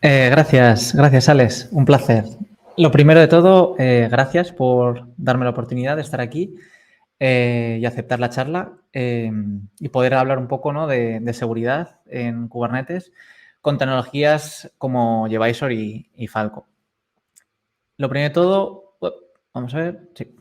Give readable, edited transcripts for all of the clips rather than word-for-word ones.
Gracias, Alex. Un placer. Lo primero de todo, gracias por darme la oportunidad de estar aquí y aceptar la charla y poder hablar un poco, ¿no?, de seguridad en Kubernetes con tecnologías como Gvisor y Falco. Lo primero de todo, vamos a ver. Sí.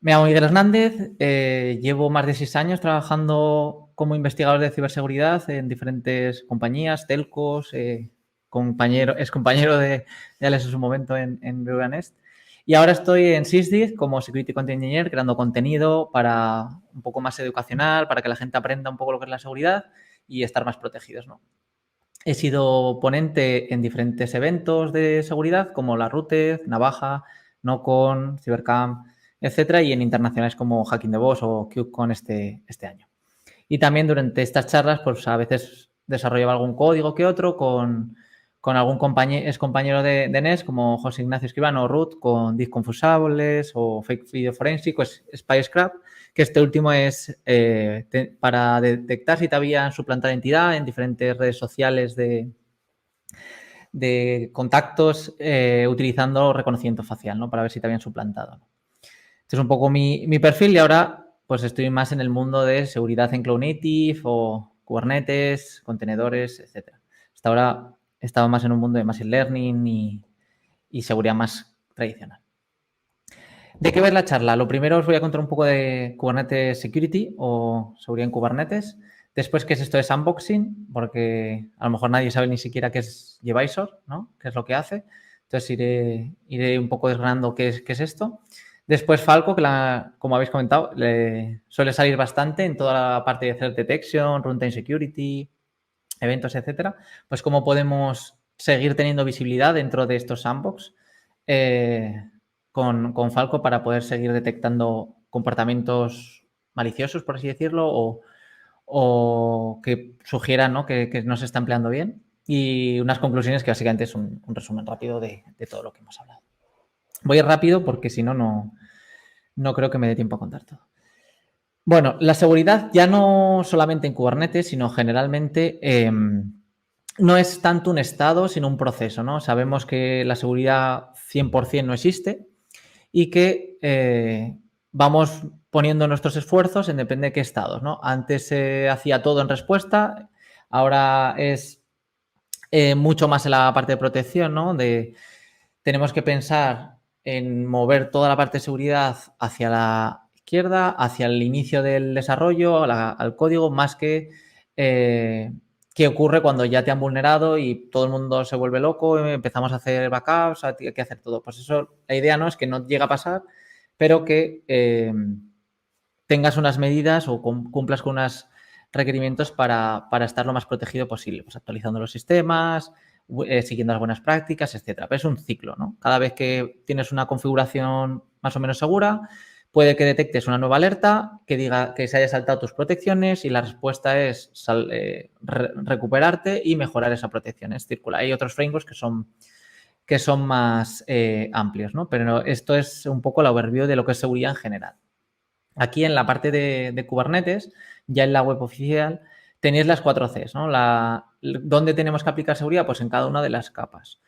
Me llamo Miguel Hernández, llevo más de 6 años trabajando como investigador de ciberseguridad en diferentes compañías, telcos, es compañero de Alex en su momento en BV Nest. Y ahora estoy en Sysdig como Security Content Engineer, creando contenido para un poco más educacional, para que la gente aprenda un poco lo que es la seguridad y estar más protegidos, ¿no? He sido ponente en diferentes eventos de seguridad como la RUTEC, Navaja, Nocon, Cybercamp, etcétera, y en internacionales como Hacking the Boss o KubeCon este año. Y también durante estas charlas, pues a veces desarrollaba algún código que otro con algún compañero de NES como José Ignacio Escribano o Ruth con Disconfusables o Fake Video Forensic o Spyscraft, que este último es para detectar si te habían suplantado identidad en diferentes redes sociales de contactos utilizando reconocimiento facial, ¿no?, para ver si te habían suplantado. Este es un poco mi perfil y ahora pues estoy más en el mundo de seguridad en Cloud Native o Kubernetes, contenedores, etc. Hasta ahora he estado más en un mundo de Machine Learning y seguridad más tradicional. ¿De qué va la charla? Lo primero os voy a contar un poco de Kubernetes Security o seguridad en Kubernetes. Después, ¿qué es esto de sandboxing? Porque a lo mejor nadie sabe ni siquiera qué es Gvisor, ¿no?, qué es lo que hace. Entonces iré un poco desgranando qué es esto. Después Falco, que como habéis comentado, suele salir bastante en toda la parte de threat detection, runtime security, eventos, etcétera. Pues cómo podemos seguir teniendo visibilidad dentro de estos sandbox con Falco para poder seguir detectando comportamientos maliciosos, por así decirlo, o que sugieran, ¿no?, que no se está empleando bien. Y unas conclusiones que básicamente es un resumen rápido de todo lo que hemos hablado. Voy a ir rápido porque si no, no creo que me dé tiempo a contar todo. Bueno, la seguridad ya no solamente en Kubernetes, sino generalmente no es tanto un estado, sino un proceso, ¿no? Sabemos que la seguridad 100% no existe y que vamos poniendo nuestros esfuerzos en depende de qué estados, ¿no? Antes se hacía todo en respuesta, ahora es mucho más en la parte de protección, ¿no? Tenemos que pensar en mover toda la parte de seguridad hacia la izquierda, hacia el inicio del desarrollo, al código, más que qué ocurre cuando ya te han vulnerado y todo el mundo se vuelve loco, empezamos a hacer backups, hay que hacer todo. Pues eso, la idea no es que no llegue a pasar, pero que tengas unas medidas o cumplas con unos requerimientos para estar lo más protegido posible, pues actualizando los sistemas, siguiendo las buenas prácticas, etcétera. Pero es un ciclo, ¿no? Cada vez que tienes una configuración más o menos segura, puede que detectes una nueva alerta que diga que se haya saltado tus protecciones y la respuesta es recuperarte y mejorar esa protección. Es circular. Hay otros frameworks que son más amplios, ¿no? Pero esto es un poco la overview de lo que es seguridad en general. Aquí en la parte de Kubernetes, ya en la web oficial, tenéis las 4 Cs, ¿no? ¿Dónde tenemos que aplicar seguridad? Pues en cada una de las capas.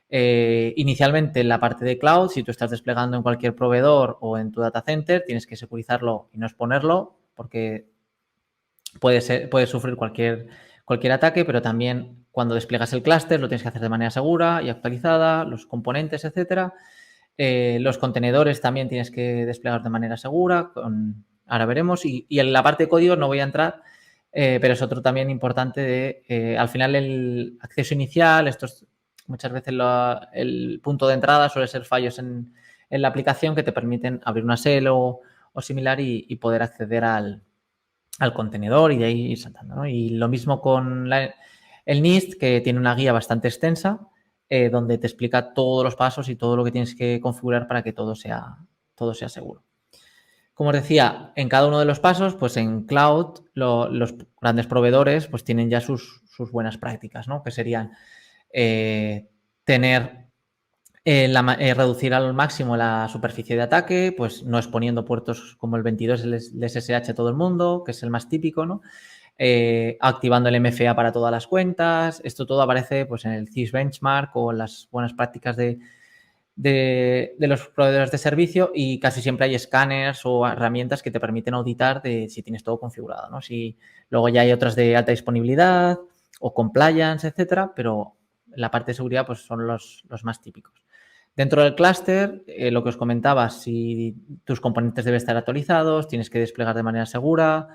Inicialmente en la parte de cloud, si tú estás desplegando en cualquier proveedor o en tu data center, tienes que securizarlo y no exponerlo porque puede sufrir cualquier ataque, pero también cuando despliegas el clúster lo tienes que hacer de manera segura y actualizada, los componentes, etcétera. Los contenedores también tienes que desplegar de manera segura, ahora veremos. Y en la parte de código no voy a entrar, pero es otro también importante al final el acceso inicial, muchas veces el punto de entrada suele ser fallos en la aplicación que te permiten abrir una SEL o similar y poder acceder al contenedor y de ahí ir saltando, ¿no? Y lo mismo con el NIST, que tiene una guía bastante extensa donde te explica todos los pasos y todo lo que tienes que configurar para que todo sea seguro. Como os decía, en cada uno de los pasos, pues en cloud, los grandes proveedores pues tienen ya sus buenas prácticas, ¿no? Que serían reducir al máximo la superficie de ataque, pues no exponiendo puertos como el 22 el SSH a todo el mundo, que es el más típico, ¿no? activando el MFA para todas las cuentas. Esto todo aparece pues, en el CIS Benchmark o en las buenas prácticas de los proveedores de servicio, y casi siempre hay escáneres o herramientas que te permiten auditar de si tienes todo configurado, ¿no? Si luego ya hay otras de alta disponibilidad o compliance, etcétera, pero la parte de seguridad pues son los más típicos. Dentro del clúster, lo que os comentaba, si tus componentes deben estar actualizados, tienes que desplegar de manera segura,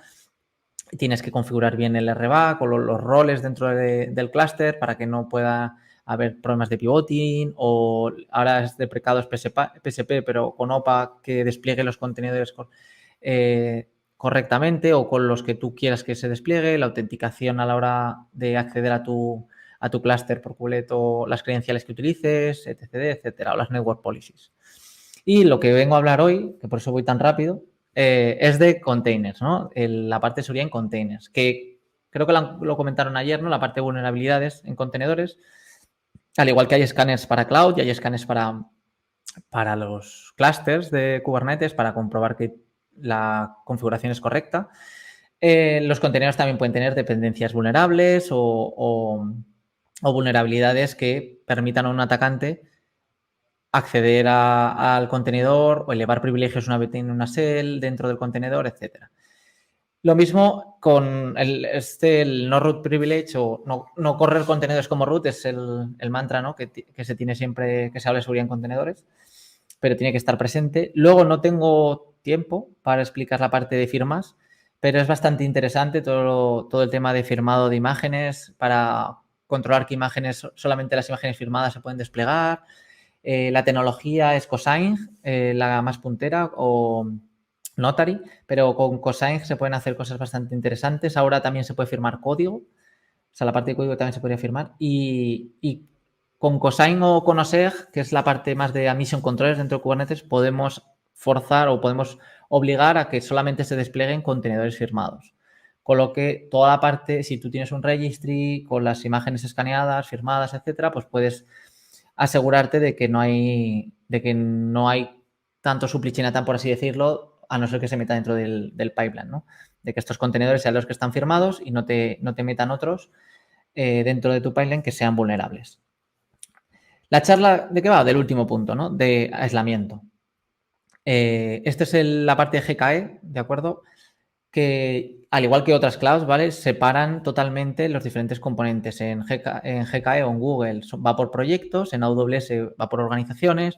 tienes que configurar bien el RBAC o los roles dentro del clúster para que no pueda haber problemas de pivoting, o ahora es deprecados PSP, pero con OPA que despliegue los contenedores correctamente o con los que tú quieras que se despliegue, la autenticación a la hora de acceder a tu clúster por completo, las credenciales que utilices, etcétera, o las network policies. Y lo que vengo a hablar hoy, que por eso voy tan rápido, es de containers, ¿no? La parte de seguridad en containers, que creo que lo comentaron ayer, ¿no? La parte de vulnerabilidades en contenedores. Al igual que hay escáneres para cloud y hay escáneres para los clusters de Kubernetes para comprobar que la configuración es correcta. Los contenedores también pueden tener dependencias vulnerables o vulnerabilidades que permitan a un atacante acceder al contenedor o elevar privilegios una vez tiene una shell dentro del contenedor, etcétera. Lo mismo con el no root privilege o no correr contenedores como root, es el mantra, ¿no? que se tiene siempre que se habla de seguridad en contenedores, pero tiene que estar presente. Luego no tengo tiempo para explicar la parte de firmas, pero es bastante interesante todo el tema de firmado de imágenes para controlar qué imágenes, solamente las imágenes firmadas se pueden desplegar. La tecnología es Cosign, la más puntera, o Notary, pero con Cosign se pueden hacer cosas bastante interesantes. Ahora también se puede firmar código, o sea, la parte de código también se podría firmar. Y con Cosign o con OSEG, que es la parte más de admission controllers dentro de Kubernetes, podemos forzar o podemos obligar a que solamente se desplieguen contenedores firmados. Con lo que toda la parte, si tú tienes un registry con las imágenes escaneadas, firmadas, etcétera, pues puedes asegurarte de que no hay tanto supply chain attack, por así decirlo, a no ser que se meta dentro del pipeline, ¿no? De que estos contenedores sean los que están firmados y no te metan otros dentro de tu pipeline que sean vulnerables. La charla, ¿de qué va? Del último punto, ¿no? De aislamiento. Esta es la parte de GKE, ¿de acuerdo? Que, al igual que otras clouds, ¿vale? Separan totalmente los diferentes componentes. En GKE o en Google va por proyectos, en AWS va por organizaciones,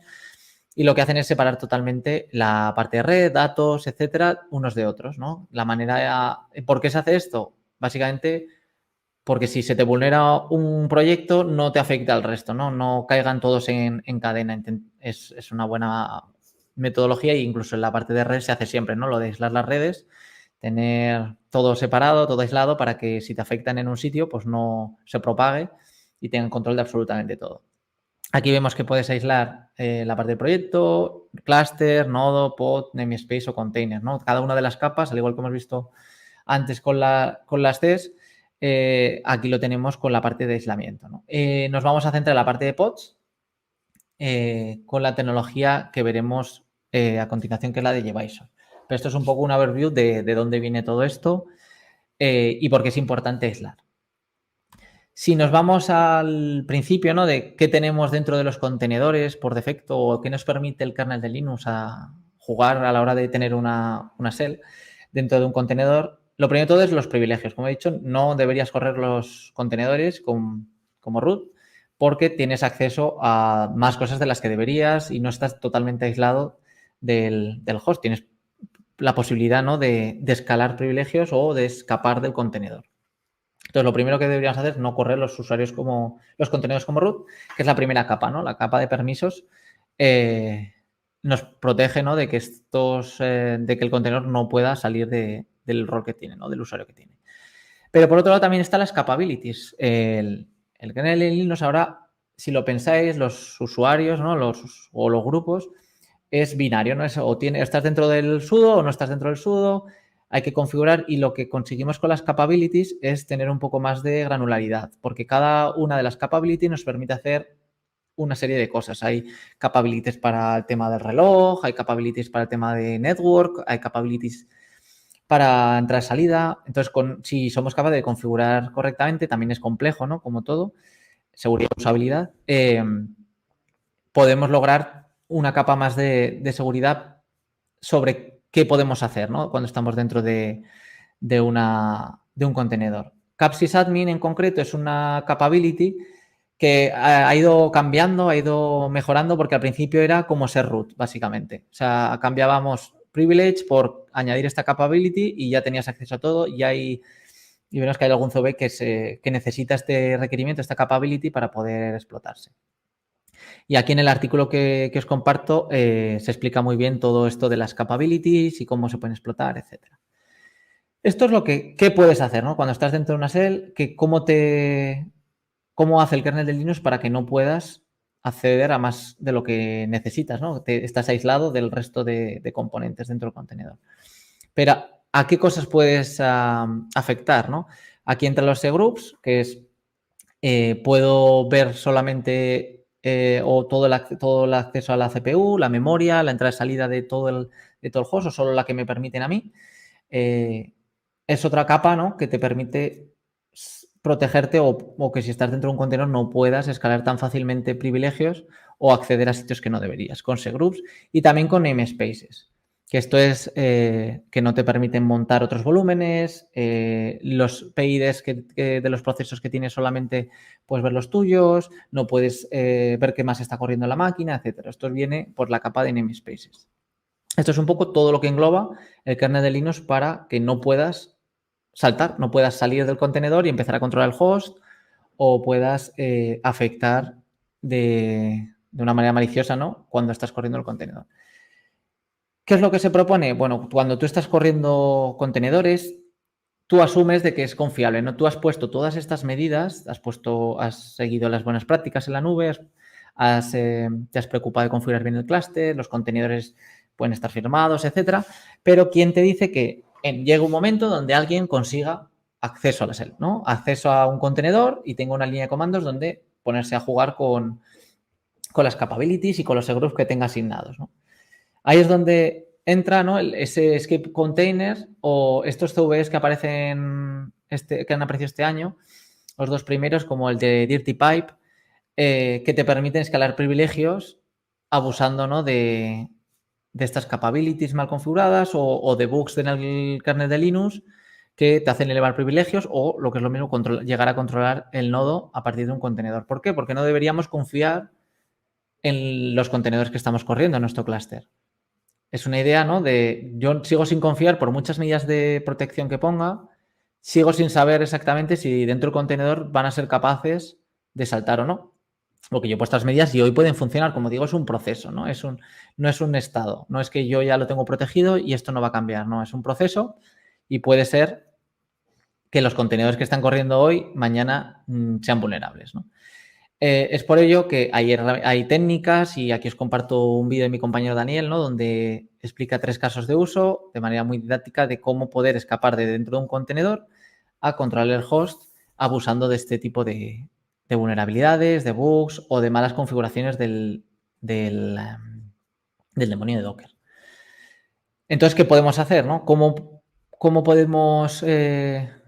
y lo que hacen es separar totalmente la parte de red, datos, etcétera, unos de otros, ¿no? ¿Por qué se hace esto? Básicamente porque si se te vulnera un proyecto, no te afecta al resto, ¿no? No caigan todos en cadena. Es una buena metodología, e incluso en la parte de red se hace siempre, ¿no? Lo de aislar las redes, tener todo separado, todo aislado, para que si te afectan en un sitio, pues no se propague y tengan control de absolutamente todo. Aquí vemos que puedes aislar la parte de proyecto, clúster, nodo, pod, namespace o container, ¿no? Cada una de las capas, al igual que hemos visto antes con las Cs, aquí lo tenemos con la parte de aislamiento, ¿no? Nos vamos a centrar en la parte de pods con la tecnología que veremos a continuación, que es la de JBison. Pero esto es un poco un overview de dónde viene todo esto y por qué es importante aislar. Si nos vamos al principio, ¿no? De qué tenemos dentro de los contenedores por defecto o qué nos permite el kernel de Linux a jugar a la hora de tener una shell dentro de un contenedor, lo primero de todo es los privilegios. Como he dicho, no deberías correr los contenedores como root porque tienes acceso a más cosas de las que deberías y no estás totalmente aislado del host. Tienes la posibilidad, ¿no? de escalar privilegios o de escapar del contenedor. Entonces, lo primero que deberíamos hacer es no correr los contenedores como root, que es la primera capa, ¿no? La capa de permisos nos protege, ¿no? de que el contenedor no pueda salir del rol que tiene, ¿no? Del usuario que tiene. Pero por otro lado también están las capabilities. El kernel en Linux ahora, si lo pensáis, los usuarios, ¿no? o los grupos, es binario, ¿no? Estás dentro del sudo o no estás dentro del sudo. Hay que configurar, y lo que conseguimos con las capabilities es tener un poco más de granularidad, porque cada una de las capabilities nos permite hacer una serie de cosas. Hay capabilities para el tema del reloj, hay capabilities para el tema de network, hay capabilities para entrada y salida. Entonces, si somos capaces de configurar correctamente, también es complejo, ¿no? Como todo, seguridad y usabilidad, podemos lograr una capa más de seguridad sobre qué podemos hacer, ¿no? Cuando estamos dentro de un contenedor. CapSysAdmin en concreto es una capability que ha ido cambiando, ha ido mejorando, porque al principio era como ser root, básicamente. O sea, cambiábamos privilege por añadir esta capability y ya tenías acceso a todo y vemos que hay algún CVE que necesita este requerimiento, esta capability para poder explotarse. Y aquí en el artículo que os comparto se explica muy bien todo esto de las capabilities y cómo se pueden explotar, etcétera. Esto es ¿qué puedes hacer, ¿no? Cuando estás dentro de una shell, cómo hace el kernel de Linux para que no puedas acceder a más de lo que necesitas, ¿no? Estás aislado del resto de componentes dentro del contenedor. Pero, ¿a qué cosas puedes afectar, ¿no? Aquí entran los cgroups, que es puedo ver solamente o todo el acceso a la CPU, la memoria, la entrada y salida de todo el host o solo la que me permiten a mí. Es otra capa, ¿no? Que te permite protegerte o que si estás dentro de un contenedor no puedas escalar tan fácilmente privilegios o acceder a sitios que no deberías, con cgroups y también con namespaces, que esto es que no te permiten montar otros volúmenes, los PIDs de los procesos que tienes solamente puedes ver los tuyos, no puedes ver qué más está corriendo en la máquina, etcétera. Esto viene por la capa de namespaces. Esto es un poco todo lo que engloba el kernel de Linux para que no puedas saltar, no puedas salir del contenedor y empezar a controlar el host o puedas afectar de una manera maliciosa, ¿no? Cuando estás corriendo el contenedor. ¿Qué es lo que se propone? Bueno, cuando tú estás corriendo contenedores, tú asumes de que es confiable, ¿no? Tú has puesto todas estas medidas, has seguido las buenas prácticas en la nube, te has preocupado de configurar bien el clúster, los contenedores pueden estar firmados, etcétera, pero ¿quién te dice que llega un momento donde alguien consiga acceso a la shell, ¿no? Acceso a un contenedor y tenga una línea de comandos donde ponerse a jugar con las capabilities y con los groups que tenga asignados, ¿no? Ahí es donde entra, ¿no? Ese escape container o estos CVEs que aparecen, que han aparecido este año, los dos primeros, como el de Dirty Pipe, que te permiten escalar privilegios abusando, ¿no? de estas capabilities mal configuradas o de bugs en el kernel de Linux que te hacen elevar privilegios o, lo que es lo mismo, llegar a controlar el nodo a partir de un contenedor. ¿Por qué? Porque no deberíamos confiar en los contenedores que estamos corriendo en nuestro clúster. Es una idea, ¿no? Yo sigo sin confiar por muchas medidas de protección que ponga, sigo sin saber exactamente si dentro del contenedor van a ser capaces de saltar o no. Porque yo he puesto las medidas y hoy pueden funcionar. Como digo, es un proceso, ¿no? No es un estado. No es que yo ya lo tengo protegido y esto no va a cambiar. No, es un proceso y puede ser que los contenedores que están corriendo hoy, mañana sean vulnerables, ¿no? Es por ello que hay técnicas y aquí os comparto un vídeo de mi compañero Daniel, ¿no? Donde explica 3 casos de uso de manera muy didáctica de cómo poder escapar de dentro de un contenedor a controlar el host abusando de este tipo de vulnerabilidades, de bugs o de malas configuraciones del demonio de Docker. Entonces, ¿qué podemos hacer, no? ¿Cómo podemos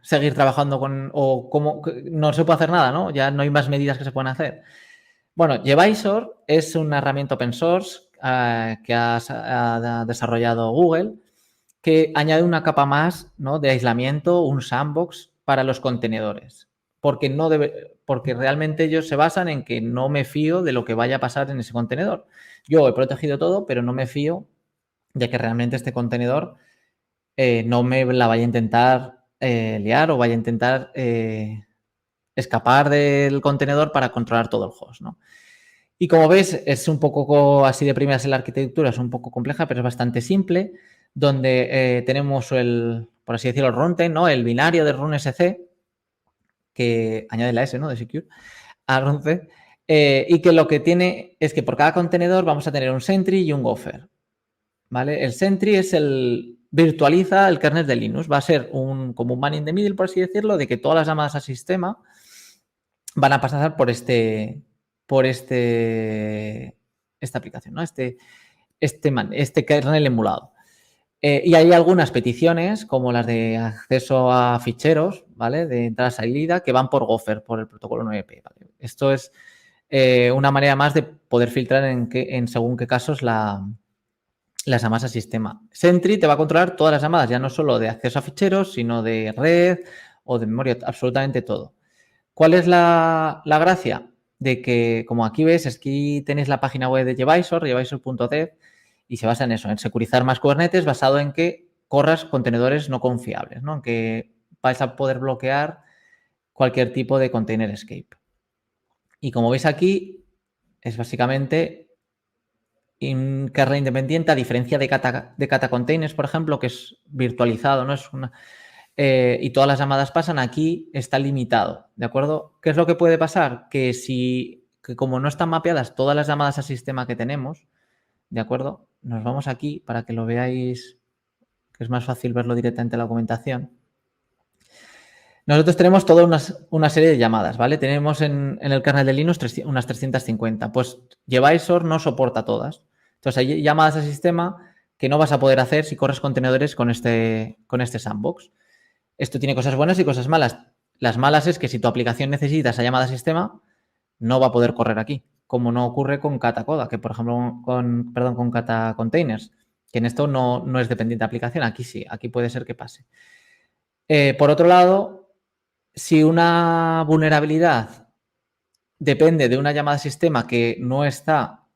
seguir trabajando o cómo no se puede hacer nada, ¿no? Ya no hay más medidas que se pueden hacer. Bueno, Gvisor es una herramienta open source que ha desarrollado Google que añade una capa más, ¿no? De aislamiento, un sandbox para los contenedores. Porque realmente ellos se basan en que no me fío de lo que vaya a pasar en ese contenedor. Yo he protegido todo, pero no me fío de que realmente este contenedor no me la vaya a intentar liar o vaya a intentar escapar del contenedor para controlar todo el host, ¿no? Y como ves, es un poco así de primeras en la arquitectura, es un poco compleja, pero es bastante simple, donde tenemos por así decirlo, el runtime, ¿no? El binario de runsc, que añade la S, ¿no? De secure, a runtime, y que lo que tiene es que por cada contenedor vamos a tener un sentry y un gopher, ¿vale? El sentry virtualiza el kernel de Linux, va a ser como un man in the middle, por así decirlo, de que todas las llamadas al sistema van a pasar por esta aplicación, ¿no? Este kernel emulado. Y hay algunas peticiones, como las de acceso a ficheros, ¿vale? De entrada-salida, que van por Gopher, por el protocolo 9P, ¿vale? Esto es una manera más de poder filtrar en según qué casos las llamadas al sistema. Sentry te va a controlar todas las llamadas, ya no solo de acceso a ficheros, sino de red o de memoria, absolutamente todo. ¿Cuál es la gracia? De que, como aquí ves, aquí tenéis la página web de Jevisor, jevisor.dev, y se basa en eso, en securizar más Kubernetes basado en que corras contenedores no confiables, ¿no? En que vais a poder bloquear cualquier tipo de container escape. Y como veis aquí, es básicamente un kernel independiente, a diferencia de Kata Containers, por ejemplo, que es virtualizado, ¿no? Es una, y todas las llamadas pasan, aquí está limitado, ¿de acuerdo? ¿Qué es lo que puede pasar? Que como no están mapeadas todas las llamadas al sistema que tenemos, ¿de acuerdo? Nos vamos aquí para que lo veáis, que es más fácil verlo directamente en la documentación. Nosotros tenemos toda una serie de llamadas, ¿vale? Tenemos en el kernel de Linux unas 350. Pues Jevisor no soporta todas. Entonces hay llamadas al sistema que no vas a poder hacer si corres contenedores con este sandbox. Esto tiene cosas buenas y cosas malas. Las malas es que si tu aplicación necesita esa llamada al sistema, no va a poder correr aquí, como no ocurre con Katacoda, que por ejemplo con Kata Containers, que en esto no es dependiente de aplicación. Aquí sí, aquí puede ser que pase. Por otro lado, si una vulnerabilidad depende de una llamada al sistema que no está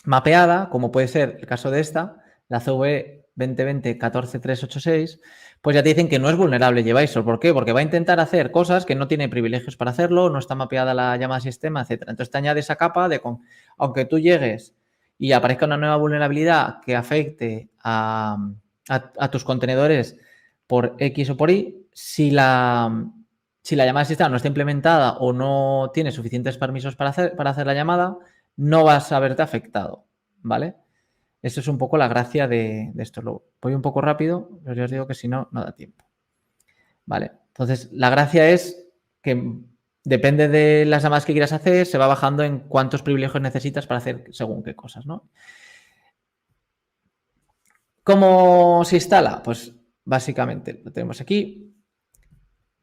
mapeada, como puede ser el caso de esta, la CVE 2020-14386, pues ya te dicen que no es vulnerable Jevisor. ¿Por qué? Porque va a intentar hacer cosas que no tiene privilegios para hacerlo, no está mapeada la llamada al sistema, etc. Entonces te añade esa capa de aunque tú llegues y aparezca una nueva vulnerabilidad que afecte a tus contenedores por X o por Y, si la llamada al sistema no está implementada o no tiene suficientes permisos para hacer la llamada, no vas a verte afectado, ¿vale? Eso es un poco la gracia de esto. Lo voy un poco rápido, pero ya os digo que si no, no da tiempo. ¿Vale? Entonces, la gracia es que depende de las llamadas que quieras hacer, se va bajando en cuántos privilegios necesitas para hacer según qué cosas, ¿no? ¿Cómo se instala? Pues básicamente lo tenemos aquí.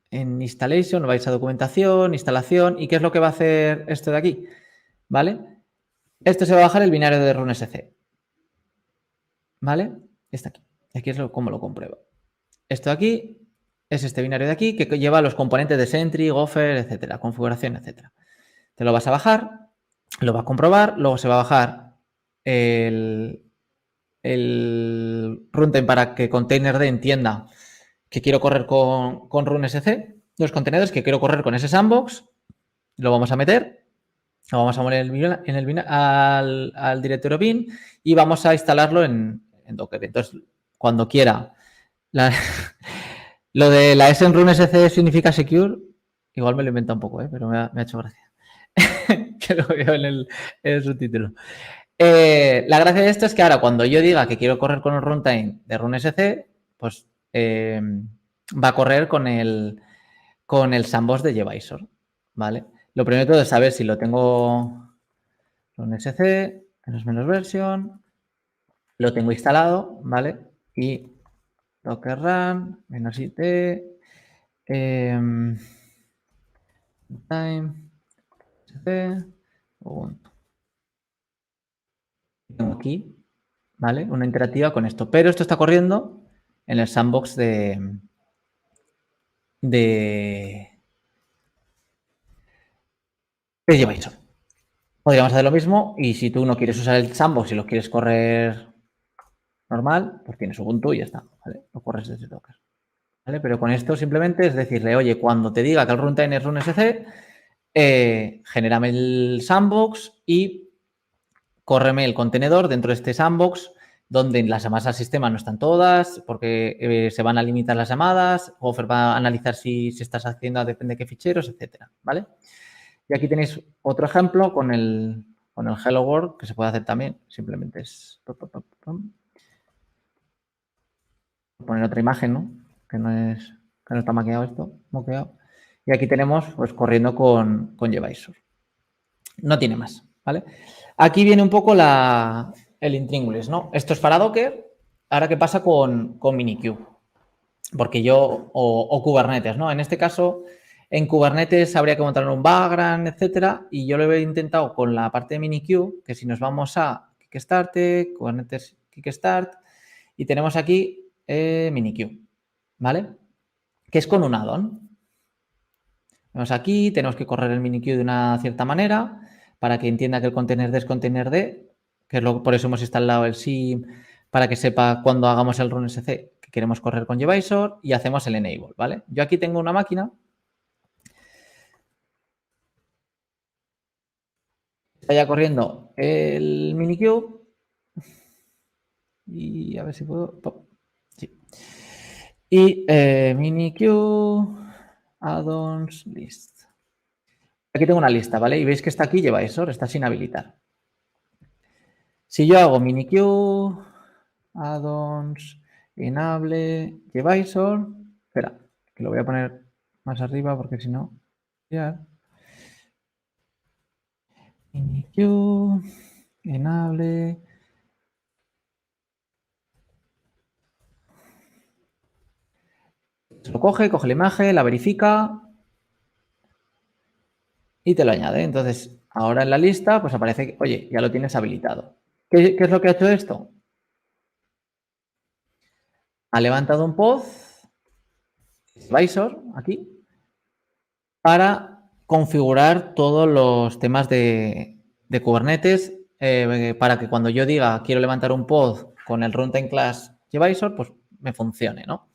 En Installation, vais a documentación, instalación. ¿Y qué es lo que va a hacer esto de aquí? ¿Vale? Esto se va a bajar el binario de runsc. ¿Vale? Está aquí. Aquí es como lo compruebo. Esto de aquí es este binario de aquí que lleva los componentes de Sentry, Gopher, etcétera, configuración, etcétera. Te lo vas a bajar, lo vas a comprobar, luego se va a bajar el runtime para que containerd entienda que quiero correr con runsc, los contenedores que quiero correr con ese sandbox, lo vamos a meter, lo vamos a poner al directorio bin y vamos a instalarlo en Docker. Entonces, cuando quiera, lo de la S en runsc significa secure, igual me lo inventa un poco, pero me ha hecho gracia. Que lo veo en el subtítulo. La gracia de esto es que ahora cuando yo diga que quiero correr con el runtime de runsc, pues va a correr con el sandbox de Jevisor, ¿vale? Lo primero de todo es saber si lo tengo runsc, menos version, lo tengo instalado, ¿vale? Y docker run, -it, time, Ubuntu. Tengo aquí, ¿vale? Una interactiva con esto. Pero esto está corriendo en el sandbox de Jevisor. Podríamos hacer lo mismo y si tú no quieres usar el sandbox y lo quieres correr normal, pues tienes Ubuntu y ya está, ¿vale? Lo corres desde Docker, ¿vale? Pero con esto simplemente es decirle, oye, cuando te diga que el runtime es runsc, genérame el sandbox y córreme el contenedor dentro de este sandbox donde las llamadas al sistema no están todas porque se van a limitar las llamadas, Gopher va a analizar si estás haciendo depende de qué ficheros, etcétera, ¿vale? Y aquí tenéis otro ejemplo con el Hello World que se puede hacer también, simplemente es poner otra imagen, ¿no? Que no está maqueado esto, moqueado. Y aquí tenemos, pues, corriendo con Jevisor. No tiene más, ¿vale? Aquí viene un poco el intríngulis, ¿no? Esto es para Docker. ahora, ¿qué pasa con Minikube? Porque yo, o Kubernetes, ¿no? En este caso, en Kubernetes habría que montar un background, etcétera, y yo lo he intentado con la parte de Minikube, que si nos vamos a Kickstart, Kubernetes Kickstart, y tenemos aquí Minikube, ¿vale? Que es con un add-on. Vemos aquí, tenemos que correr el Minikube de una cierta manera para que entienda que el container es container que es por eso hemos instalado el SIM, para que sepa cuando hagamos el run sc que queremos correr con Gvisor y hacemos el enable, ¿vale? Yo aquí tengo una máquina, está ya corriendo el Minikube y a ver si puedo... Sí. Y Minikube add-ons list. Aquí tengo una lista, ¿vale? Y veis que está aquí Gvisor, está sin habilitar. Si yo hago Minikube, add-ons, enable, Gvisor, espera, que lo voy a poner más arriba porque si no, ya. Minikube, enable. Se lo coge la imagen, la verifica y te lo añade. Entonces, ahora en la lista, pues aparece que, oye, ya lo tienes habilitado. ¿Qué es lo que ha hecho esto? Ha levantado un pod, Gvisor, aquí, para configurar todos los temas de Kubernetes para que cuando yo diga quiero levantar un pod con el runtime class Gvisor, pues me funcione, ¿no?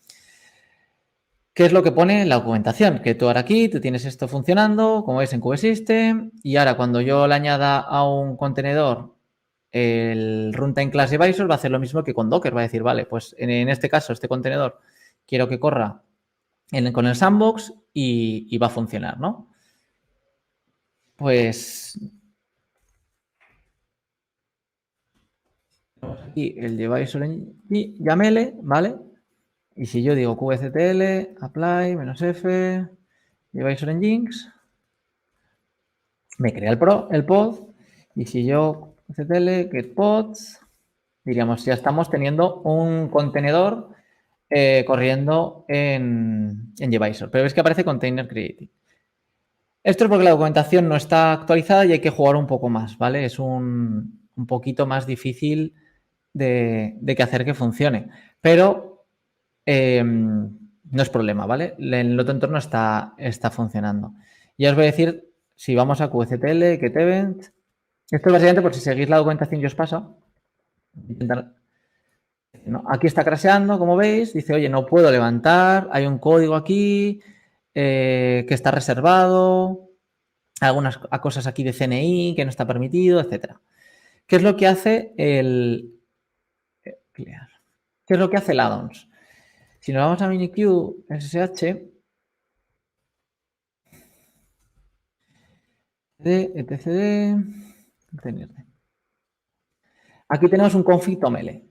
¿Qué es lo que pone en la documentación? Que tú ahora aquí, tú tienes esto funcionando, como ves en kubesystem, y ahora cuando yo le añada a un contenedor el runtime class Gvisor va a hacer lo mismo que con Docker, va a decir, vale, pues en este caso, este contenedor quiero que corra con el sandbox y va a funcionar, ¿no? Pues aquí el Gvisor en YAML, ¿vale? Y si yo digo kubectl, apply, "-f", Gvisor en Jinx, me crea el pod. Y si yo kubectl, get pods, diríamos, ya estamos teniendo un contenedor corriendo en Gvisor. Pero ves que aparece container created. Esto es porque la documentación no está actualizada y hay que jugar un poco más, ¿vale? Es un poquito más difícil de que hacer que funcione. Pero no es problema, ¿vale? El otro entorno está funcionando. Ya os voy a decir, si vamos a kubectl, get event, esto es básicamente por si seguís la documentación que os paso. ¿No? Aquí está crasheando, como veis, dice, oye, no puedo levantar, hay un código aquí que está reservado, algunas cosas aquí de CNI que no está permitido, etcétera. ¿Qué es lo que hace ¿Qué es lo que hace el add-ons? Si nos vamos a Minikube SSH, etcd, aquí tenemos un config.toml, ¿de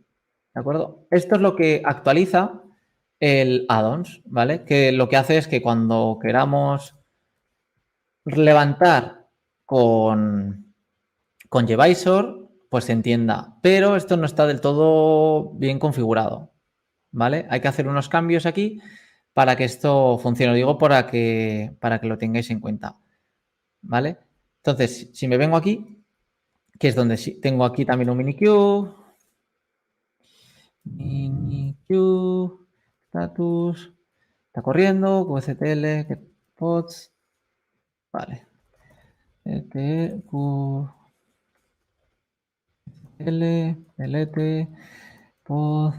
acuerdo? Esto es lo que actualiza el add-ons, ¿vale? Que lo que hace es que cuando queramos levantar con Gvisor, pues se entienda. Pero esto no está del todo bien configurado, ¿vale? Hay que hacer unos cambios aquí para que esto funcione. Lo digo para que lo tengáis en cuenta, ¿vale? Entonces, si me vengo aquí, que es donde tengo aquí también un Minikube, status, está corriendo, kubectl, get pods, vale. delete, pod,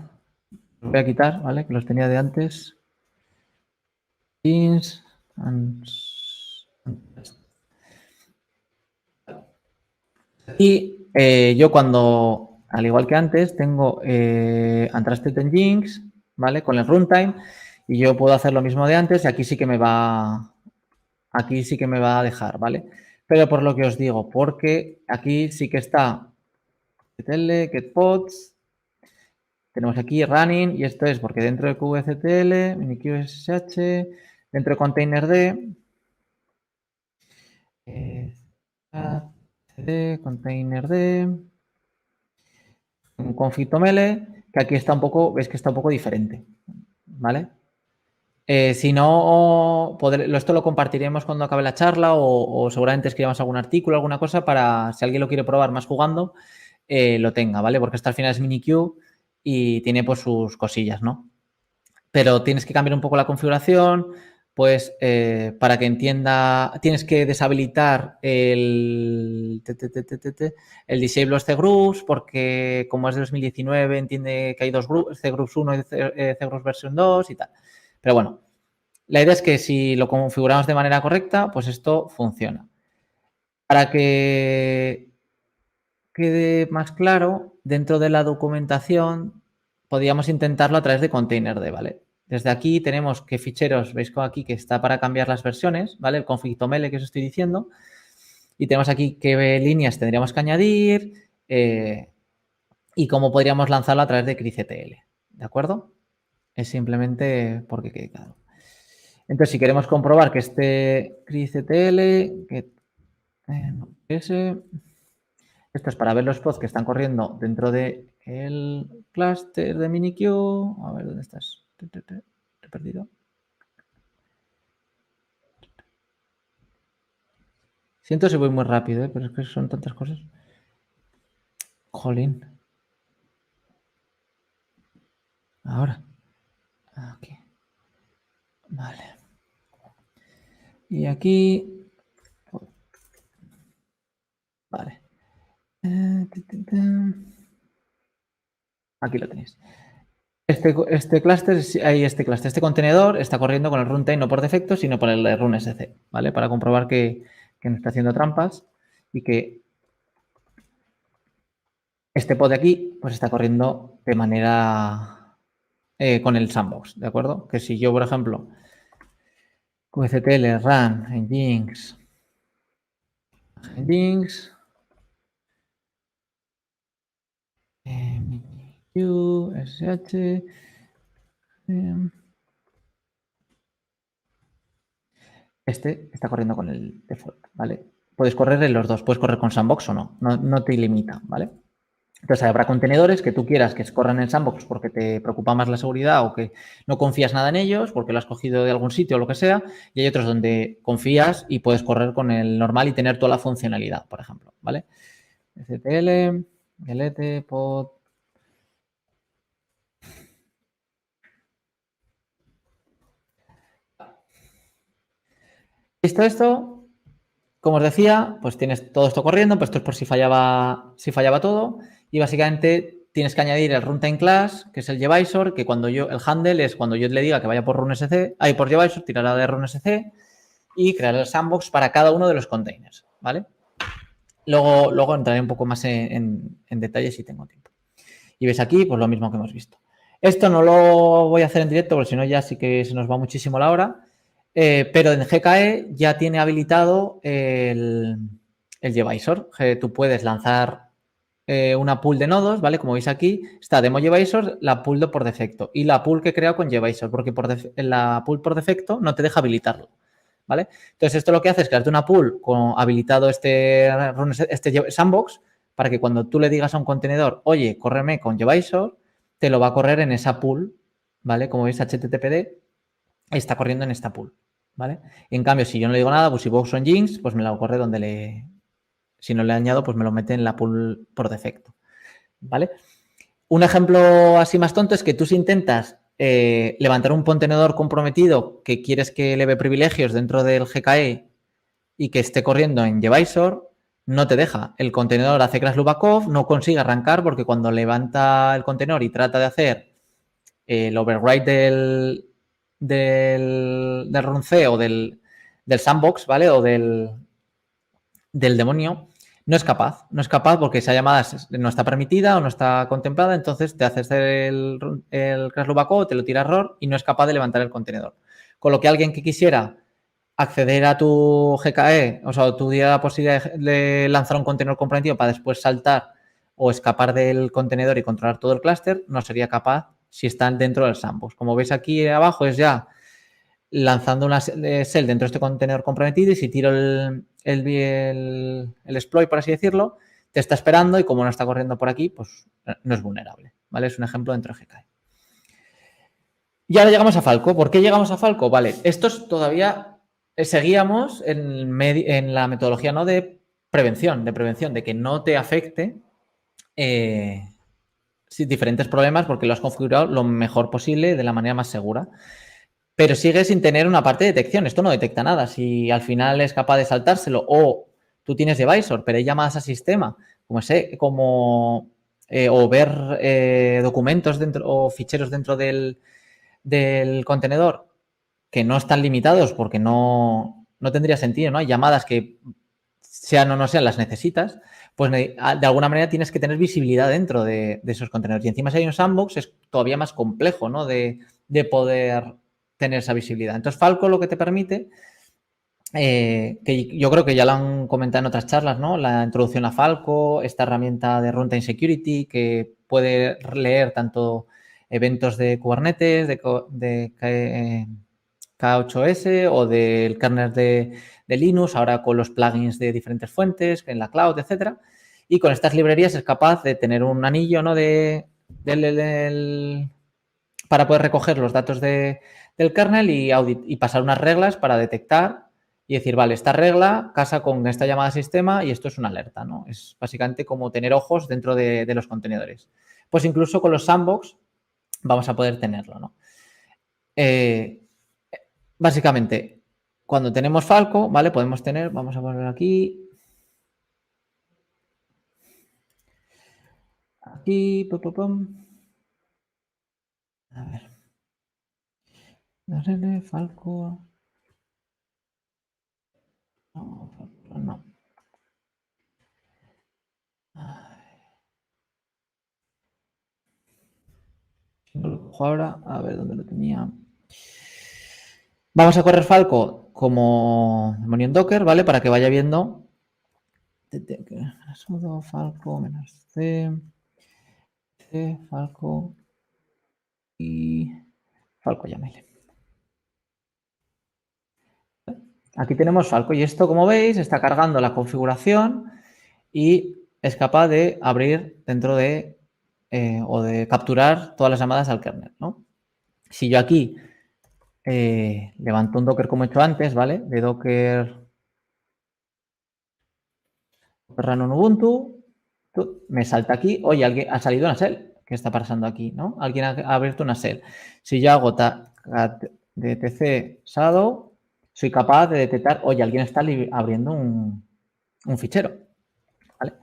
los voy a quitar, ¿vale? Que los tenía de antes. Pins, y yo cuando, al igual que antes, tengo Untrusted Nginx, ¿vale? Con el runtime, y yo puedo hacer lo mismo de antes, y aquí sí que me va a dejar, ¿vale? Pero por lo que os digo, porque aquí sí que está get pods, tenemos aquí running, y esto es porque dentro de kubectl, minikube ssh, dentro de containerd, containerd, un config.toml, que aquí está un poco, ves que está un poco diferente, ¿vale? Si no, esto lo compartiremos cuando acabe la charla o seguramente escribamos algún artículo, alguna cosa para, si alguien lo quiere probar más jugando, lo tenga, ¿vale? Porque esto al final es Minikube y tiene pues sus cosillas, ¿no? Pero tienes que cambiar un poco la configuración, pues para que entienda, tienes que deshabilitar el Disable cgroups, porque como es de 2019 entiende que hay dos grupos, cgroups 1 y cgroups version 2 y tal. Pero bueno, la idea es que si lo configuramos de manera correcta, pues esto funciona. Para que quede más claro, dentro de la documentación podríamos intentarlo a través de containerd, ¿vale? Desde aquí tenemos qué ficheros, veis aquí que está para cambiar las versiones, ¿vale? El config.toml que os estoy diciendo. Y tenemos aquí qué líneas tendríamos que añadir y cómo podríamos lanzarlo a través de cryctl, ¿de acuerdo? Es simplemente porque quede claro. Entonces, si queremos comprobar que este cryctl, que esto es para ver los pods que están corriendo dentro del clúster de Minikube. A ver, ¿dónde estás? Te he perdido. Siento si voy muy rápido, pero es que son tantas cosas. Jolín. Ahora. Aquí. Vale. Y aquí. Vale. Aquí lo tenéis. Este clúster, este contenedor está corriendo con el runtime no por defecto, sino por el runsc, ¿vale? Para comprobar que no está haciendo trampas y que este pod de aquí pues está corriendo de manera con el sandbox, ¿de acuerdo? Que si yo, por ejemplo, qctl run nginx minikube sh este está corriendo con el default, ¿vale? Puedes correr en los dos, puedes correr con sandbox o no, no te limita, ¿vale? Entonces habrá contenedores que tú quieras que corran en sandbox porque te preocupa más la seguridad o que no confías nada en ellos porque lo has cogido de algún sitio o lo que sea, y hay otros donde confías y puedes correr con el normal y tener toda la funcionalidad, por ejemplo, ¿vale? ctl, gelete, pod. Listo esto, como os decía, pues tienes todo esto corriendo, pues esto es por si fallaba todo, y básicamente tienes que añadir el runtime class, que es el Gvisor, que el handle es cuando yo le diga que vaya por runsc, por Gvisor, tirará de runsc y crear el sandbox para cada uno de los containers, ¿vale? Luego entraré un poco más en detalle si tengo tiempo. Y ves aquí, pues lo mismo que hemos visto. Esto no lo voy a hacer en directo, porque si no ya sí que se nos va muchísimo la hora. Pero en GKE ya tiene habilitado el Gvisor. Tú puedes lanzar una pool de nodos, ¿vale? Como veis aquí, está Demo Gvisor, la pool por defecto y la pool que he creado con Gvisor, porque la pool por defecto no te deja habilitarlo, ¿vale? Entonces, esto lo que hace es crearte una pool con habilitado este sandbox para que cuando tú le digas a un contenedor, oye, córreme con Gvisor, te lo va a correr en esa pool, ¿vale? Como veis, HTTPD está corriendo en esta pool, ¿vale? En cambio, si yo no le digo nada, pues si Box o Nginx, pues me lo corre si no le añado, pues me lo mete en la pool por defecto, ¿vale? Un ejemplo así más tonto es que tú si intentas levantar un contenedor comprometido que quieres que eleve privilegios dentro del GKE y que esté corriendo en Gvisor, no te deja. El contenedor hace crash loop backoff, no consigue arrancar porque cuando levanta el contenedor y trata de hacer el override del runc o del sandbox, ¿vale? O del demonio, no es capaz porque esa llamada no está permitida o no está contemplada, entonces te haces el crash loop backup, te lo tira error y no es capaz de levantar el contenedor. Con lo que alguien que quisiera acceder a tu GKE, o sea, tuviera la posibilidad de lanzar un contenedor comprometido para después saltar o escapar del contenedor y controlar todo el clúster, no sería capaz si están dentro del sandbox. Como veis aquí abajo es ya lanzando una shell dentro de este contenedor comprometido y si tiro el exploit, por así decirlo, te está esperando y como no está corriendo por aquí, pues no es vulnerable, ¿vale? Es un ejemplo dentro de GKE. Y ahora llegamos a Falco. ¿Por qué llegamos a Falco? Vale, estos todavía seguíamos en la metodología, ¿no?, de prevención, de que no te afecte diferentes problemas porque lo has configurado lo mejor posible de la manera más segura. Pero sigue sin tener una parte de detección. Esto no detecta nada. Si al final es capaz de saltárselo o tú tienes devisor, pero hay llamadas al sistema, o ver documentos dentro o ficheros dentro del contenedor que no están limitados porque no tendría sentido, ¿no? Hay llamadas que sean o no sean, las necesitas, pues de alguna manera tienes que tener visibilidad dentro de esos contenedores. Y encima si hay un sandbox es todavía más complejo, ¿no?, de poder tener esa visibilidad. Entonces Falco lo que te permite, que yo creo que ya lo han comentado en otras charlas, ¿no?, la introducción a Falco, esta herramienta de Runtime Security que puede leer tanto eventos de Kubernetes, de K8S o del kernel de Linux, ahora con los plugins de diferentes fuentes, en la cloud, etcétera. Y con estas librerías es capaz de tener un anillo, ¿no?, para poder recoger los datos del kernel y pasar unas reglas para detectar y decir, vale, esta regla casa con esta llamada sistema y esto es una alerta, ¿no? Es básicamente como tener ojos dentro de los contenedores. Pues incluso con los sandbox vamos a poder tenerlo, ¿no? Básicamente, cuando tenemos Falco, ¿vale? Podemos tener, vamos a poner aquí, pum, pum, pum. A ver. Falco. No, Falco no. Lo cojo ahora, a ver dónde lo tenía. Vamos a correr Falco como demonio en Docker, ¿vale? Para que vaya viendo. Sudo Falco -c, Falco y Falco YAML. Aquí tenemos Falco y esto, como veis, está cargando la configuración y es capaz de abrir dentro de o de capturar todas las llamadas al kernel, ¿no? Si yo aquí levanto un Docker como he hecho antes, ¿vale? De Docker run on Ubuntu, me salta aquí, oye, alguien ha salido una shell. ¿Qué está pasando aquí, no? Alguien ha abierto una shell. Si yo hago dtc shadow, soy capaz de detectar, oye, alguien está abriendo un fichero, ¿vale?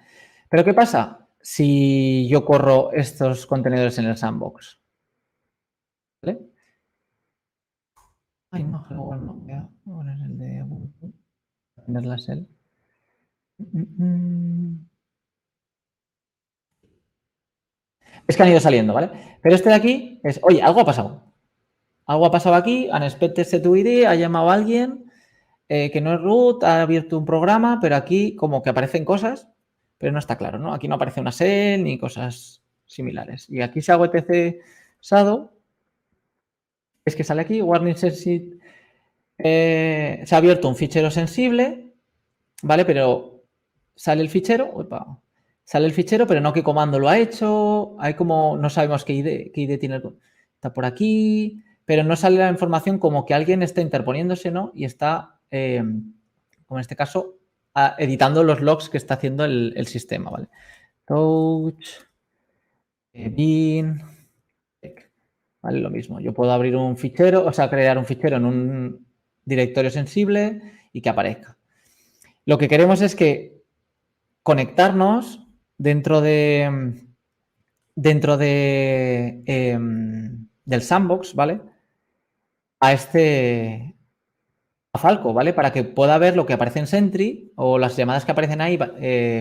Pero ¿qué pasa si yo corro estos contenedores en el sandbox? ¿Vale? Ay, no, igual no. Voy a poner el de Ubuntu. Poner la shell. Es que han ido saliendo, ¿vale? Pero este de aquí es, oye, algo ha pasado. Algo ha pasado aquí, unexpected set-id, ha llamado a alguien que no es root, ha abierto un programa, pero aquí como que aparecen cosas, pero no está claro, ¿no? Aquí no aparece una shell ni cosas similares. Y aquí si hago etc shadow, es que sale aquí, warning sensitive, se ha abierto un fichero sensible, ¿vale? Pero sale el fichero, sale el fichero, pero no qué comando lo ha hecho, hay como, no sabemos qué ID tiene, está por aquí, pero no sale la información como que alguien está interponiéndose, ¿no? Y está, como en este caso, editando los logs que está haciendo el sistema, ¿vale? Touch, bin, ¿vale? Lo mismo, yo puedo abrir un fichero, o sea, crear un fichero en un directorio sensible y que aparezca. Lo que queremos es que conectarnos dentro del sandbox, ¿vale? A Falco, ¿vale? Para que pueda ver lo que aparece en Sentry o las llamadas que aparecen ahí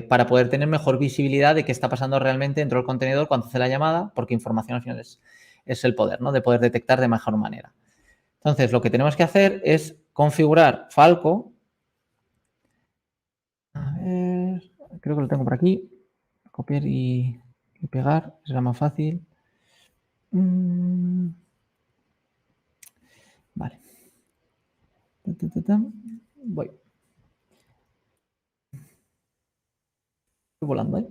para poder tener mejor visibilidad de qué está pasando realmente dentro del contenedor cuando hace la llamada, porque información al final es el poder, ¿no? De poder detectar de mejor manera. Entonces, lo que tenemos que hacer es configurar Falco. A ver, creo que lo tengo por aquí. Copiar y pegar, será más fácil. Vale. Voy. Estoy volando, ¿eh?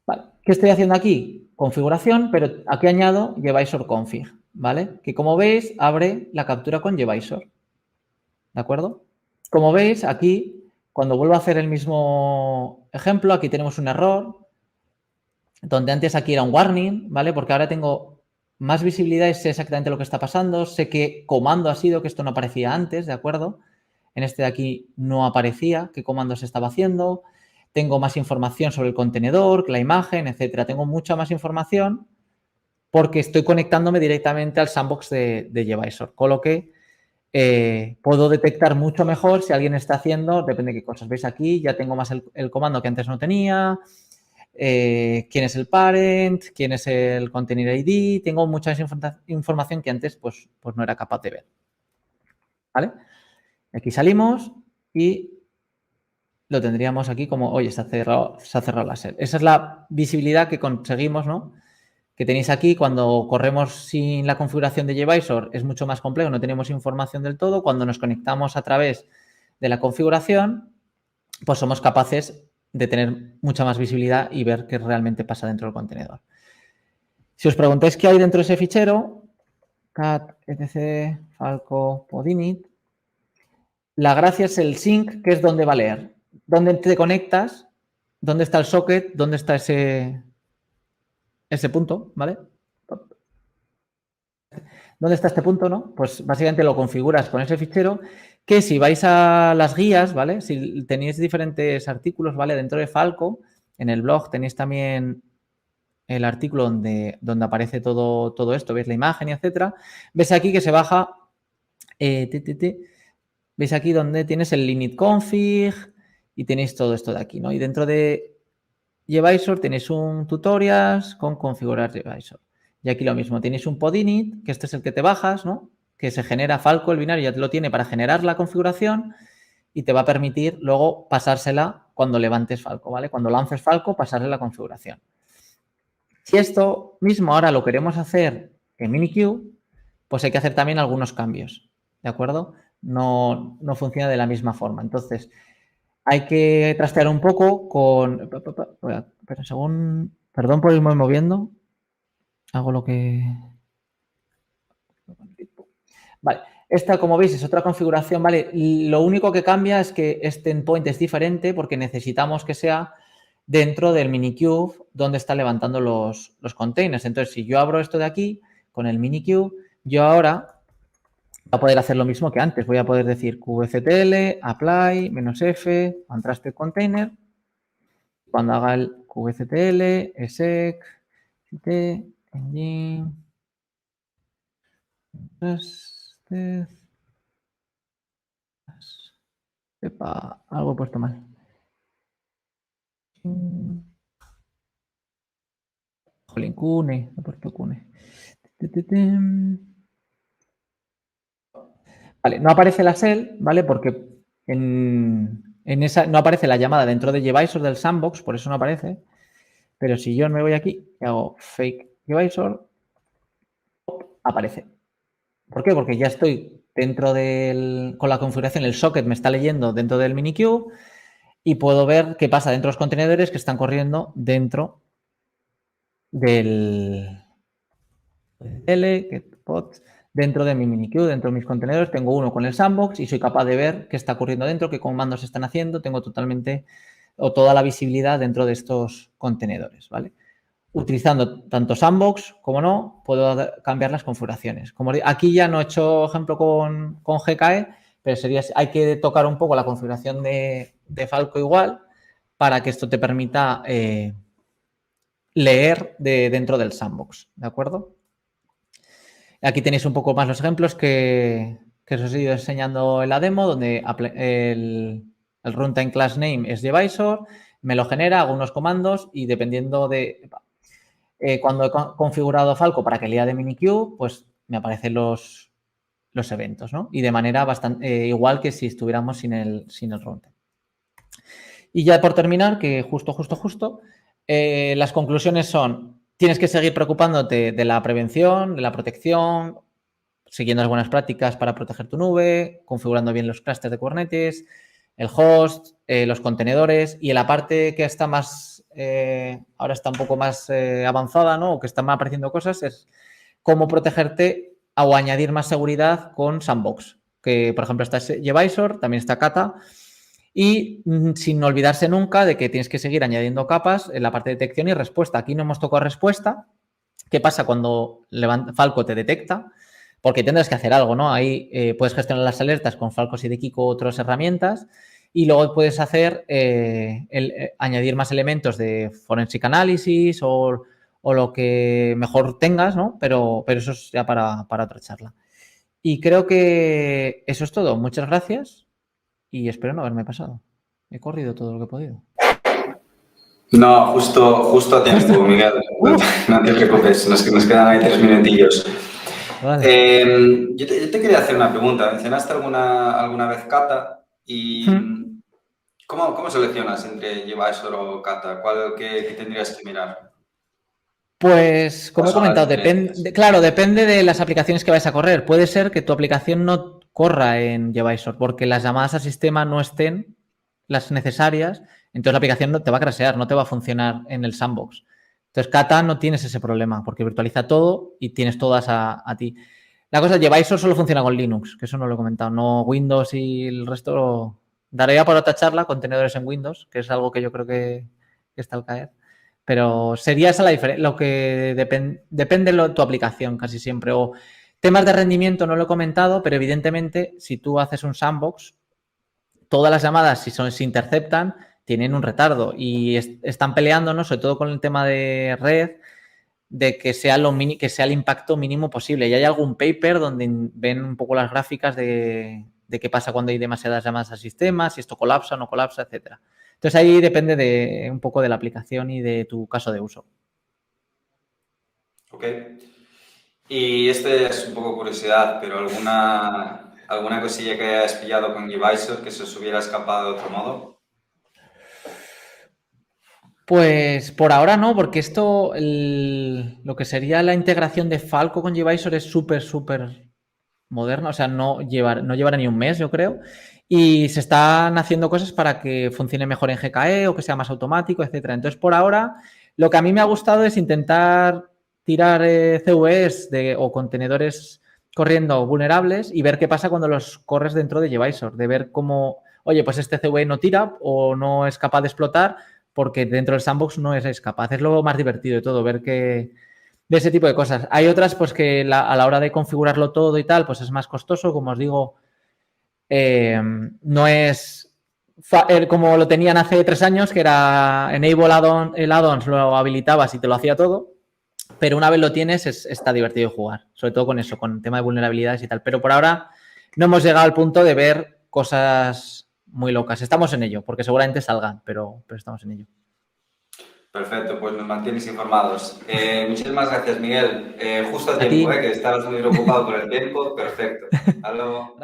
Vale. ¿Qué estoy haciendo aquí? configuración, pero aquí añado Gvisor config, ¿vale? Que como veis, abre la captura con Gvisor, ¿de acuerdo? Como veis, aquí, cuando vuelvo a hacer el mismo ejemplo, aquí tenemos un error, donde antes aquí era un warning, ¿vale? Porque ahora tengo más visibilidad y sé exactamente lo que está pasando, sé qué comando ha sido, que esto no aparecía antes, ¿de acuerdo? En este de aquí no aparecía qué comando se estaba haciendo, tengo más información sobre el contenedor, la imagen, etcétera. Tengo mucha más información porque estoy conectándome directamente al sandbox de Gvisor, con lo que puedo detectar mucho mejor si alguien está haciendo, depende de qué cosas. ¿Veis aquí? Ya tengo más el comando que antes no tenía, quién es el parent, quién es el container ID, tengo mucha información que antes pues no era capaz de ver. ¿Vale? Aquí salimos y lo tendríamos aquí como, oye, se ha cerrado la SEL. Esa es la visibilidad que conseguimos, ¿no? Que tenéis aquí cuando corremos sin la configuración de Gvisor es mucho más complejo, no tenemos información del todo. Cuando nos conectamos a través de la configuración, pues somos capaces de tener mucha más visibilidad y ver qué realmente pasa dentro del contenedor. Si os preguntáis qué hay dentro de ese fichero, cat, etc, falco, podinit, la gracia es el sync, que es donde va a leer. ¿Dónde te conectas? ¿Dónde está el socket? ¿Dónde está ese punto? ¿Vale? ¿Dónde está este punto? ¿No? Pues básicamente lo configuras con ese fichero que si vais a las guías, ¿vale? Si tenéis diferentes artículos, ¿vale? Dentro de Falco, en el blog tenéis también el artículo donde aparece todo esto, veis la imagen y etcétera. Ves aquí que se baja, veis aquí donde tienes el limit config y tenéis todo esto de aquí, ¿no? Y dentro de Gvisor tenéis un tutorials con configurar Gvisor. Y aquí lo mismo, tenéis un podinit, que este es el que te bajas, ¿no? Que se genera Falco, el binario ya te lo tiene para generar la configuración y te va a permitir luego pasársela cuando levantes Falco, ¿vale? Cuando lances Falco, pasarle la configuración. Si esto mismo ahora lo queremos hacer en Minikube, pues hay que hacer también algunos cambios, ¿de acuerdo? No funciona de la misma forma. Entonces, hay que trastear un poco con... Pero según... Perdón por irme moviendo. Hago lo que... Vale. Esta, como veis, es otra configuración, ¿vale? Lo único que cambia es que este endpoint es diferente porque necesitamos que sea dentro del Minikube donde está levantando los containers. Entonces, si yo abro esto de aquí con el Minikube, yo ahora voy a poder hacer lo mismo que antes. Voy a poder decir kubectl, apply, -f, untrusted container. Cuando haga el kubectl, exec, t, engine, trusted, sepa, algo he puesto mal. Jolín, Cune, he puesto Cune. Vale, no aparece la shell, ¿vale? Porque en esa no aparece la llamada dentro de Gvisor del sandbox, por eso no aparece. Pero si yo me voy aquí y hago fake Gvisor, aparece. ¿Por qué? Porque ya estoy dentro con la configuración, el socket me está leyendo dentro del Minikube y puedo ver qué pasa dentro de los contenedores que están corriendo dentro del dentro de mi Minikube, dentro de mis contenedores. Tengo uno con el sandbox y soy capaz de ver qué está ocurriendo dentro, qué comandos están haciendo. Tengo totalmente o toda la visibilidad dentro de estos contenedores, ¿vale? Utilizando tanto sandbox como no, puedo cambiar las configuraciones. Como aquí ya no he hecho ejemplo con GKE, pero hay que tocar un poco la configuración de Falco igual para que esto te permita leer dentro del sandbox, ¿de acuerdo? Aquí tenéis un poco más los ejemplos que os he ido enseñando en la demo, donde el runtime class name es Gvisor, me lo genera, hago unos comandos y dependiendo de... cuando he configurado Falco para que lea de Minikube, pues me aparecen los eventos, ¿no? Y de manera bastante igual que si estuviéramos sin el runtime. Y ya por terminar, que justo, las conclusiones son, tienes que seguir preocupándote de la prevención, de la protección, siguiendo las buenas prácticas para proteger tu nube, configurando bien los clusters de Kubernetes, el host, los contenedores y en la parte que está más ahora está un poco más avanzada, ¿no? O que están apareciendo cosas, es cómo protegerte o añadir más seguridad con Sandbox. Que, por ejemplo, está Gvisor, también está Kata. Y sin olvidarse nunca de que tienes que seguir añadiendo capas en la parte de detección y respuesta. Aquí no hemos tocado respuesta. ¿Qué pasa cuando Falco te detecta? Porque tendrás que hacer algo, ¿no? Ahí puedes gestionar las alertas con Falcos y de Kiko otras herramientas y luego puedes hacer añadir más elementos de forensic analysis o lo que mejor tengas, ¿no? Pero eso es ya para otra charla. Y creo que eso es todo. Muchas gracias y espero no haberme pasado. He corrido todo lo que he podido. No, justo a tiempo, Miguel. No te preocupes, nos quedan ahí 3 minutillos. Vale. Yo te quería hacer una pregunta. Mencionaste alguna vez Kata y ¿cómo seleccionas entre Gvisor o Kata? ¿Qué tendrías que mirar? Pues, como ¿Cuáles he son las comentado, diferencias? claro, depende de las aplicaciones que vayas a correr. Puede ser que tu aplicación no corra en Gvisor porque las llamadas al sistema no estén las necesarias, entonces la aplicación no te va a crashear, no te va a funcionar en el sandbox. Entonces, Kata no tienes ese problema porque virtualiza todo y tienes todas a ti. La cosa es que Gvisor solo funciona con Linux, que eso no lo he comentado, no Windows y el resto. Daré ya para otra charla, contenedores en Windows, que es algo que yo creo que está al caer. Pero sería esa la diferencia, lo que depende de tu aplicación casi siempre. O temas de rendimiento no lo he comentado, pero evidentemente si tú haces un sandbox, todas las llamadas, si se interceptan, tienen un retardo y están peleándonos, sobre todo con el tema de red, de que sea, que sea el impacto mínimo posible. Y hay algún paper donde ven un poco las gráficas de qué pasa cuando hay demasiadas llamadas al sistema, si esto colapsa o no colapsa, etcétera. Entonces ahí depende un poco de la aplicación y de tu caso de uso. Ok. Y este es un poco curiosidad, pero ¿alguna cosilla que hayas pillado con Gvisor que se os hubiera escapado de otro modo? Pues por ahora no, porque esto, lo que sería la integración de Falco con Gvisor es súper moderna, o sea, no llevará ni un mes, yo creo, y se están haciendo cosas para que funcione mejor en GKE o que sea más automático, etcétera. Entonces, por ahora, lo que a mí me ha gustado es intentar tirar CVEs o contenedores corriendo vulnerables y ver qué pasa cuando los corres dentro de Gvisor, de ver cómo, oye, pues este CVE no tira o no es capaz de explotar porque dentro del sandbox no es capaz. Es lo más divertido de todo, ver que de ese tipo de cosas. Hay otras pues que a la hora de configurarlo todo y tal, pues es más costoso, como os digo, no es como lo tenían hace 3 años, que era Enable el add-ons, lo habilitabas y te lo hacía todo, pero una vez lo tienes está divertido jugar, sobre todo con eso, con el tema de vulnerabilidades y tal. Pero por ahora no hemos llegado al punto de ver cosas muy locas. Estamos en ello, porque seguramente salgan, pero estamos en ello. Perfecto, pues nos mantienes informados. Muchísimas gracias, Miguel. Justo a A ti. tiempo, que estabas muy ocupado por el tiempo. Perfecto. Hasta luego.